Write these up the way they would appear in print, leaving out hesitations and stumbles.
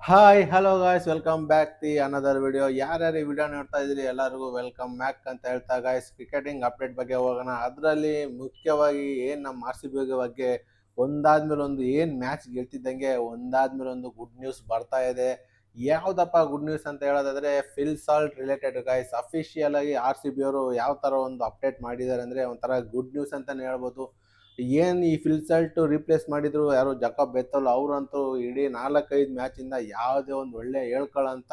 Hi hello guys, welcome back the another video. ಯಾರ್ಯಾರು ಈ video ನೋಡ್ತಾ ಇದ್ರಿ ಎಲ್ಲರಿಗೂ ವೆಲ್ಕಮ್ ಬ್ಯಾಕ್ ಅಂತ ಹೇಳ್ತಾ ಗಾಯ್ಸ್, ಕ್ರಿಕೆಟಿಂಗ್ ಅಪ್ಡೇಟ್ ಬಗ್ಗೆ ಹೋಗೋಣ. ಅದರಲ್ಲಿ ಮುಖ್ಯವಾಗಿ ಏನು ನಮ್ಮ ಆರ್ ಸಿ ಬಿ ಬಗ್ಗೆ ಒಂದಾದ್ಮೇಲೆ ಒಂದು ಏನು ಮ್ಯಾಚ್ ಗೆಲ್ತಿದ್ದಂಗೆ ಒಂದಾದ್ಮೇಲೆ ಒಂದು ಗುಡ್ ನ್ಯೂಸ್ ಬರ್ತಾ ಇದೆ. ಯಾವುದಪ್ಪ ಗುಡ್ ನ್ಯೂಸ್ ಅಂತ ಹೇಳೋದಾದ್ರೆ Phil Salt related guys. Official ಆಗಿ ಆರ್ ಸಿ ಬಿ ಅವರು ಯಾವ ಥರ ಒಂದು ಅಪ್ಡೇಟ್ ಮಾಡಿದ್ದಾರೆ ಅಂದರೆ ಒಂಥರ ಗುಡ್ ನ್ಯೂಸ್ ಅಂತಲೇ ಹೇಳ್ಬೋದು. ಏನು ಈ ಫಿಲ್ಸಲ್ಟ್ ರಿಪ್ಲೇಸ್ ಮಾಡಿದ್ರು ಯಾರು ಜಕಾಬ್ ಬೆತ್ತಲ್ ಅವರಂತೂ ಇಡೀ 4-5 ಮ್ಯಾಚಿಂದ ಯಾವುದೇ ಒಂದು ಒಳ್ಳೆ ಹೇಳ್ಕೊಳ್ಳೋಂಥ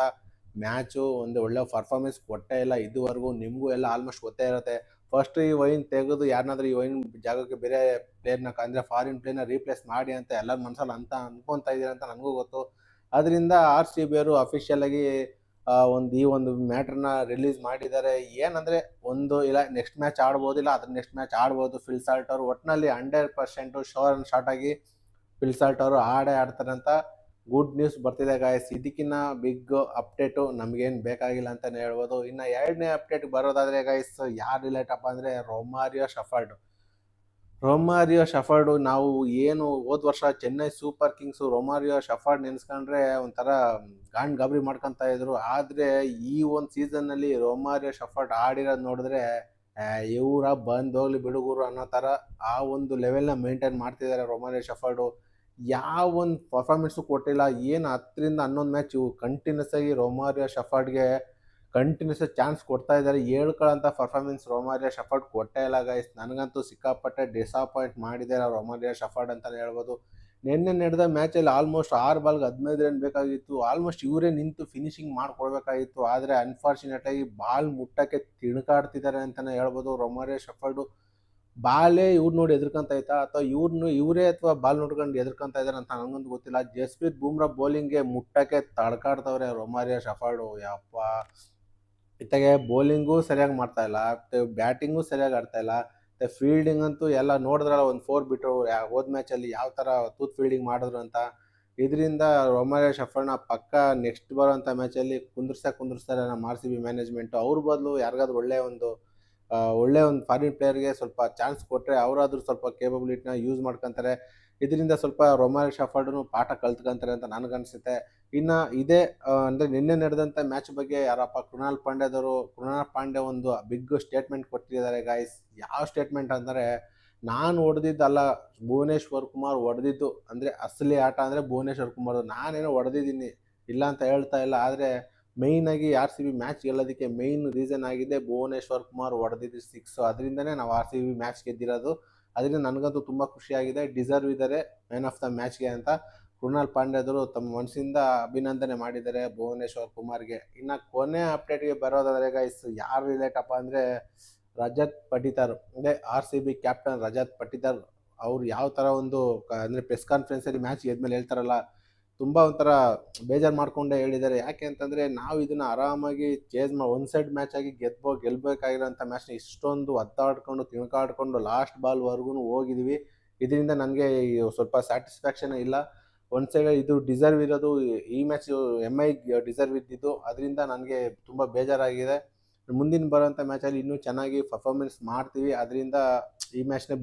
ಮ್ಯಾಚು ಒಂದು ಒಳ್ಳೆ ಪರ್ಫಾರ್ಮೆನ್ಸ್ ಕೊಟ್ಟೇ ಇಲ್ಲ ಇದುವರೆಗೂ. ನಿಮಗೂ ಎಲ್ಲ ಆಲ್ಮೋಸ್ಟ್ ಗೊತ್ತೇ ಇರುತ್ತೆ. ಫಸ್ಟ್ ಈ ವೈನ್ ತೆಗೆದು ಯಾರನ್ನಾದ್ರೂ ಈ ವೈನ್ ಜಾಗಕ್ಕೆ ಬೇರೆ ಪ್ಲೇಯರ್ನ ಅಂದರೆ ಫಾರಿನ್ ಪ್ಲೇಯರ್ನ ರೀಪ್ಲೇಸ್ ಮಾಡಿ ಅಂತ ಎಲ್ಲರ ಮನಸ್ಸಲ್ಲಿ ಅಂತ ಅನ್ಕೊತಾ ಇದ್ದೀರ ಅಂತ ನನಗೂ ಗೊತ್ತು. ಅದರಿಂದ ಆರ್ ಸಿ ಬಿ ಅವರು ಅಫಿಷಿಯಲ್ ಆಗಿ ಈ ಒಂದು ಮ್ಯಾಟ್ರನ್ನ ರಿಲೀಸ್ ಮಾಡಿದ್ದಾರೆ. ಏನಂದ್ರೆ ಒಂದು ಇಲ್ಲ ನೆಕ್ಸ್ಟ್ ಮ್ಯಾಚ್ ಆಡ್ಬೋದು, ಇಲ್ಲ ಅದ್ರ ನೆಕ್ಸ್ಟ್ ಮ್ಯಾಚ್ ಆಡ್ಬೋದು. ಫಿಲ್ ಸಾಲ್ಟ್ ಅವರು ಒಟ್ಟಿನಲ್ಲಿ 100% ಶೋರ್ ಅಂಡ್ ಶಾರ್ಟ್ ಆಗಿ ಫಿಲ್ ಸಾಲ್ಟ್ ಅವರು ಆಡ್ತಾರೆ ಅಂತ ಗುಡ್ ನ್ಯೂಸ್ ಬರ್ತಿದೆ ಗಾಯ್ಸ್. ಇದಕ್ಕಿನ್ನ ಬಿಗ್ ಅಪ್ಡೇಟು ನಮಗೇನು ಬೇಕಾಗಿಲ್ಲ ಅಂತಾನೆ ಹೇಳ್ಬೋದು. ಇನ್ನು ಎರಡನೇ ಅಪ್ಡೇಟ್ ಬರೋದಾದ್ರೆ ಗಾಯ್ಸ್, ಯಾರು ರಿಲೇಟ್ ಅಪ್ಪ ಅಂದರೆ ರೊಮಾರಿಯೋ ಶಫರ್ಡು. ನಾವು ಏನು ಹೋದ ವರ್ಷ ಚೆನ್ನೈ ಸೂಪರ್ ಕಿಂಗ್ಸು ರೊಮಾರಿಯೋ ಶಫರ್ಡ್ ನೆನೆಸ್ಕೊಂಡ್ರೆ ಒಂಥರ ಗಾಬರಿ ಮಾಡ್ಕೊತಾ ಇದ್ರು. ಆದರೆ ಈ ಒಂದು ಸೀಸನ್ನಲ್ಲಿ ರೊಮಾರಿಯೋ ಶಫರ್ಡ್ ಆಡಿರೋದು ನೋಡಿದ್ರೆ ಇವರ ಬಂದೋಗ್ಲಿ ಬಿಡುಗರು ಅನ್ನೋ ಥರ ಆ ಒಂದು ಲೆವೆಲ್ನ ಮೇಂಟೈನ್ ಮಾಡ್ತಿದ್ದಾರೆ ರೊಮಾರಿಯೋ ಶಫರ್ಡು. ಯಾವ ಒಂದು ಪರ್ಫಾರ್ಮೆನ್ಸು ಕೊಟ್ಟಿಲ್ಲ. ಏನು 10-11 ಮ್ಯಾಚ್ ಕಂಟಿನ್ಯೂಸ್ ಆಗಿ ರೊಮಾರಿಯೋ ಶಫರ್ಡ್ಗೆ ಕಂಟಿನ್ಯೂಸ್ ಚಾನ್ಸ್ ಕೊಡ್ತಾ ಇದ್ದಾರೆ. ಹೇಳ್ಕೊಳ್ಳೋಂಥ ಪರ್ಫಾರ್ಮೆನ್ಸ್ ರೊಮಾರಿಯೋ ಶಫರ್ಡ್ ಕೊಟ್ಟೇ ಇಲ್ಲ ಗೈಸ್. ನನಗಂತೂ ಸಿಕ್ಕಾಪಟ್ಟೆ ಡಿಸಪಾಯಿಂಟ್ ಮಾಡಿದ್ದಾರೆ ರೊಮಾರಿಯೋ ಶಫರ್ಡ್ ಅಂತಲೇ ಹೇಳ್ಬೋದು. ನಿನ್ನೆ ನಡೆದ ಮ್ಯಾಚಲ್ಲಿ ಆಲ್ಮೋಸ್ಟ್ 6 ಬಾಲ್ಗೆ 15 ರನ್ ಬೇಕಾಗಿತ್ತು. ಆಲ್ಮೋಸ್ಟ್ ಇವರೇ ನಿಂತು ಫಿನಿಶಿಂಗ್ ಮಾಡಿಕೊಡ್ಬೇಕಾಗಿತ್ತು. ಆದರೆ ಅನ್ಫಾರ್ಚುನೇಟಾಗಿ ಬಾಲ್ ಮುಟ್ಟಕ್ಕೆ ತಿಣುಕಾಡ್ತಿದ್ದಾರೆ ಅಂತಲೇ ಹೇಳ್ಬೋದು ರೊಮಾರಿಯೋ ಶಫರ್ಡು. ಬಾಲೇ ಇವ್ರು ನೋಡಿ ಎದುರ್ಕೊಂತೈತಾ ಅಥವಾ ಇವರೇ ಅಥವಾ ಬಾಲ್ ನೋಡ್ಕೊಂಡು ಎದುರ್ಕೊಂತ ಇದ್ದಾರೆ ಅಂತ ನನಗಂತೂ ಗೊತ್ತಿಲ್ಲ. ಜಸ್ಪ್ರೀತ್ ಬೂಮ್ರಾ ಬೌಲಿಂಗ್ಗೆ ಮುಟ್ಟಕ್ಕೆ ತಡ್ಕಾಡ್ತವ್ರೆ ರೊಮಾರಿಯೋ ಶಫರ್ಡು. ಯಪ್ಪ, ಇತ್ತಾಗೆ ಬೌಲಿಂಗು ಸರಿಯಾಗಿ ಮಾಡ್ತಾ ಇಲ್ಲ, ಬ್ಯಾಟಿಂಗು ಸರಿಯಾಗಿ ಆಡ್ತಾ ಇಲ್ಲ, ಮತ್ತು ಫೀಲ್ಡಿಂಗ್ ಅಂತೂ ಎಲ್ಲ ನೋಡಿದ್ರಲ್ಲ ಒಂದು 4 ಬಿಟ್ಟರು ಹೋದ ಮ್ಯಾಚಲ್ಲಿ ಯಾವ ಥರ ತೂತ್ ಫೀಲ್ಡಿಂಗ್ ಮಾಡಿದ್ರು ಅಂತ. ಇದರಿಂದ ರೊಮಾರಿಯೋ ಶಫರ್ಡ್ನ ಪಕ್ಕ ನೆಕ್ಸ್ಟ್ ಬರೋಂಥ ಮ್ಯಾಚಲ್ಲಿ ಕುಂದಿರ್ಸ್ತಾರೆ ನಮ್ಮ ಆರ್ ಸಿ ಬಿ ಮ್ಯಾನೇಜ್ಮೆಂಟು. ಅವ್ರ ಬದಲು ಯಾರಿಗಾದ್ರೂ ಒಳ್ಳೆ ಒಂದು ಫಾರಿನ್ ಪ್ಲೇಯರ್ಗೆ ಸ್ವಲ್ಪ ಚಾನ್ಸ್ ಕೊಟ್ಟರೆ ಅವರಾದ್ರೂ ಸ್ವಲ್ಪ ಕೇಪಬಿಲಿಟಿನ ಯೂಸ್ ಮಾಡ್ಕೊತಾರೆ. ಇದರಿಂದ ಸ್ವಲ್ಪ ರೊಮಾರಿಯೋ ಶಫರ್ಡ್ನು ಪಾಠ ಕಲ್ತ್ಕೊಂತಾರೆ ಅಂತ ನನಗನ್ಸುತ್ತೆ. ಇನ್ನು ಇದೇ ಅಂದರೆ ನಿನ್ನೆ ನಡೆದಂಥ ಮ್ಯಾಚ್ ಬಗ್ಗೆ ಯಾರಪ್ಪ ಕೃಣಾಲ್ ಪಾಂಡ್ಯ ಒಂದು ಬಿಗ್ ಸ್ಟೇಟ್ಮೆಂಟ್ ಕೊಟ್ಟಿದ್ದಾರೆ ಗಾಯ್ಸ್. ಯಾವ ಸ್ಟೇಟ್ಮೆಂಟ್ ಅಂದರೆ, ನಾನು ಹೊಡೆದಿದ್ದಲ್ಲ ಭುವನೇಶ್ವರ್ ಕುಮಾರ್ ಹೊಡೆದಿದ್ದು, ಅಂದರೆ ಅಸಲಿ ಆಟ ಅಂದರೆ ಭುವನೇಶ್ವರ್ ಕುಮಾರ್, ನಾನೇನೋ ಹೊಡೆದಿದ್ದೀನಿ ಇಲ್ಲ ಅಂತ ಹೇಳ್ತಾ ಇಲ್ಲ. ಆದರೆ ಮೇಯ್ನಾಗಿ ಆರ್ ಸಿ ಬಿ ಮ್ಯಾಚ್ ಗೆಲ್ಲೋದಕ್ಕೆ ಮೇಯ್ನ್ ರೀಸನ್ ಆಗಿದೆ ಭುವನೇಶ್ವರ್ ಕುಮಾರ್ ಹೊಡೆದಿದ್ದು 6. ಅದರಿಂದನೇ ನಾವು ಆರ್ ಸಿ ಬಿ ಮ್ಯಾಚ್ ಗೆದ್ದಿರೋದು. ಅದರಿಂದ ನನಗಂತೂ ತುಂಬ ಖುಷಿಯಾಗಿದೆ. ಡಿಸರ್ವ್ ಇದ್ದಾರೆ ಮ್ಯಾನ್ ಆಫ್ ದ ಮ್ಯಾಚ್ಗೆ ಅಂತ ಕೃಣಾಲ್ ಪಾಂಡ್ಯದರು ತಮ್ಮ ಮನಸ್ಸಿಂದ ಅಭಿನಂದನೆ ಮಾಡಿದ್ದಾರೆ ಭುವನೇಶ್ವರ್ ಕುಮಾರ್ಗೆ. ಇನ್ನು ಕೊನೆ ಅಪ್ಡೇಟ್ಗೆ ಬರೋದಾದರೆ ಗೈಸ್, ಯಾರು ರಿಲೇಟ್ ಅಪ್ಪ ಅಂದರೆ ರಜತ್ ಪಟಿದಾರ್, ಅಂದರೆ R C B captain Rajat Patidar. ಅವ್ರು ಯಾವ ಥರ ಒಂದು ಅಂದರೆ ಪ್ರೆಸ್ ಕಾನ್ಫರೆನ್ಸಲ್ಲಿ ಮ್ಯಾಚ್ ಗೆದ್ಮೇಲೆ ಹೇಳ್ತಾರಲ್ಲ, ತುಂಬ ಒಂಥರ ಬೇಜಾರು ಮಾಡಿಕೊಂಡೇ ಹೇಳಿದ್ದಾರೆ. ಯಾಕೆ ಅಂತಂದರೆ ನಾವು ಇದನ್ನು ಆರಾಮಾಗಿ ಒನ್ ಸೈಡ್ ಮ್ಯಾಚ್ ಆಗಿ ಗೆಲ್ಲಬೇಕಾಗಿರೋಂಥ ಮ್ಯಾಚ್ನ ಇಷ್ಟೊಂದು ಒದ್ದಾಡ್ಕೊಂಡು ತಿಳ್ಕಾಡ್ಕೊಂಡು ಲಾಸ್ಟ್ ಬಾಲ್ವರೆಗೂ ಹೋಗಿದ್ದೀವಿ. ಇದರಿಂದ ನನಗೆ ಸ್ವಲ್ಪ ಸ್ಯಾಟಿಸ್ಫ್ಯಾಕ್ಷನ್ ಇಲ್ಲ. ಒಂದು ಸೈಡ್ ಇದು ಡಿಸರ್ವ್ ಇರೋದು, ಈ ಮ್ಯಾಚ್ MI ಡಿಸರ್ವ್ ಇದ್ದಿದ್ದು. ಅದರಿಂದ ನನಗೆ ತುಂಬ ಬೇಜಾರಾಗಿದೆ. ಮುಂದಿನ ಬರೋಂಥ ಮ್ಯಾಚಲ್ಲಿ ಇನ್ನೂ ಚೆನ್ನಾಗಿ ಪರ್ಫಾರ್ಮೆನ್ಸ್ ಮಾಡ್ತೀವಿ. ಅದರಿಂದ ಈ ಮ್ಯಾಚ್ನ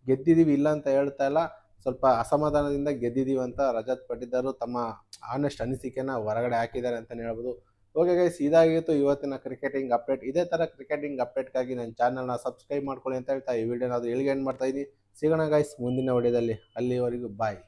ಗೆದ್ದಿದ್ದೀವಿ ಇಲ್ಲ ಅಂತ ಹೇಳ್ತಾ ಇಲ್ಲ, ಸ್ವಲ್ಪ ಅಸಮಾಧಾನದಿಂದ ಗೆದ್ದಿದ್ದೀವಿ ಅಂತ ರಜತ್ ಪಟಿದಾರ್ ತಮ್ಮ ಆನೆಸ್ಟ್ ಅನಿಸಿಕೆನ ಹೊರಗಡೆ ಹಾಕಿದ್ದಾರೆ ಅಂತಲೇ ಹೇಳ್ಬೋದು. ಓಕೆ ಗೈಸ್, ಇದಾಗಿತ್ತು ಇವತ್ತಿನ ಕ್ರಿಕೆಟಿಂಗ್ ಅಪ್ಡೇಟ್. ಇದೇ ಥರ ಕ್ರಿಕೆಟಿಂಗ್ ಅಪ್ಡೇಟ್ಗಾಗಿ ನನ್ನ ಚಾನಲ್ನ ಸಬ್ಸ್ಕ್ರೈಬ್ ಮಾಡ್ಕೊಳ್ಳಿ ಅಂತ ಹೇಳ್ತಾ ಈ ವಿಡಿಯೋನ ಅದು ಎಲ್ಲಿಗೆ ಎಂಡ್ ಮಾಡ್ತಾ ಇದ್ದೀನಿ. ಸಿಗೋಣ ಗೈಸ್ ಮುಂದಿನ ವಿಡಿಯೋದಲ್ಲಿ. ಅಲ್ಲಿವರೆಗೂ ಬಾಯ್.